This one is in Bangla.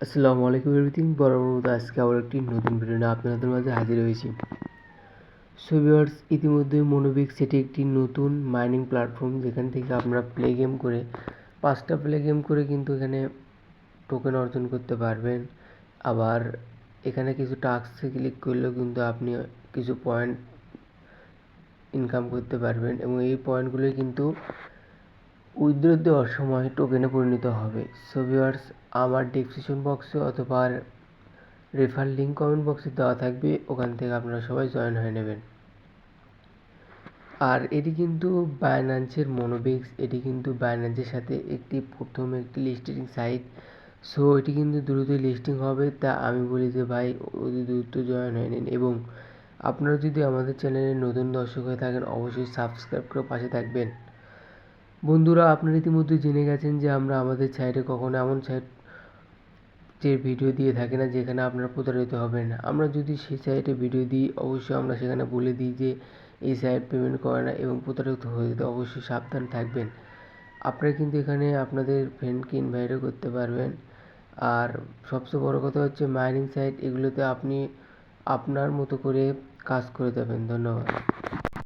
আসসালামু আলাইকুম এভরিথিং, বরাবর মতো আজকে আবার একটি নতুন ভিডিও নিয়ে আপনাদের মাঝে হাজির হয়েছি। সো ভিউয়ার্স, ইতিমধ্যে মোনোবিক্স এটি একটি নতুন মাইনিং প্ল্যাটফর্ম, যেখান থেকে আপনারা প্লে গেম করে 5টা প্লে গেম করে কিন্তু এখানে টোকেন অর্জন করতে পারবেন। আবার এখানে কিছু টাস্কে ক্লিক করলেও কিন্তু আপনি কিছু পয়েন্ট ইনকাম করতে পারবেন এবং এই পয়েন্টগুলোই কিন্তু উইথড্র দেওয়ার সময় টোকেনে পরিণত হবে। সো ভিউয়ার্স, আমার ডেসক্রিপশন বক্সে অথবা রেফার লিঙ্ক কমেন্ট বক্সে দেওয়া থাকবে, ওখান থেকে আপনারা সবাই জয়েন হয়ে নেবেন। আর এটি কিন্তু বাইন্যান্সের মোনোবিক্স, এটি কিন্তু বাইন্যান্সের সাথে প্রথম একটি লিস্টিং সাইট। সো এটি কিন্তু দ্রুতই লিস্টিং হবে, তা আমি বলি যে ভাই অতি দ্রুত জয়েন হয়ে নিন। এবং আপনারা যদি আমাদের চ্যানেলে নতুন দর্শক হয়ে থাকেন, অবশ্যই সাবস্ক্রাইব করে পাশে থাকবেন। বন্ধুরা, আপনারা ইতিমধ্যে জেনে গেছেন যে আমরা আমাদের সাইটে কখনো এমন যে ভিডিও দিয়ে থাকি না যেখানে আপনারা প্রতারিত হবেন। আমরা যদি সেই সাইটে ভিডিও দিই, অবশ্যই আমরা সেখানে বলে দিই যে এই সাইট পেমেন্ট করে না এবং প্রতারিত হয়ে যেতে অবশ্যই সাবধান থাকবেন। আপনারা কিন্তু এখানে আপনাদের ফ্রেন্ডকে ইনভাইটও করতে পারবেন। আর সবচেয়ে বড় কথা হচ্ছে, মাইনিং সাইট এগুলোতে আপনি আপনার মতো করে কাজ করে যাবেন। ধন্যবাদ।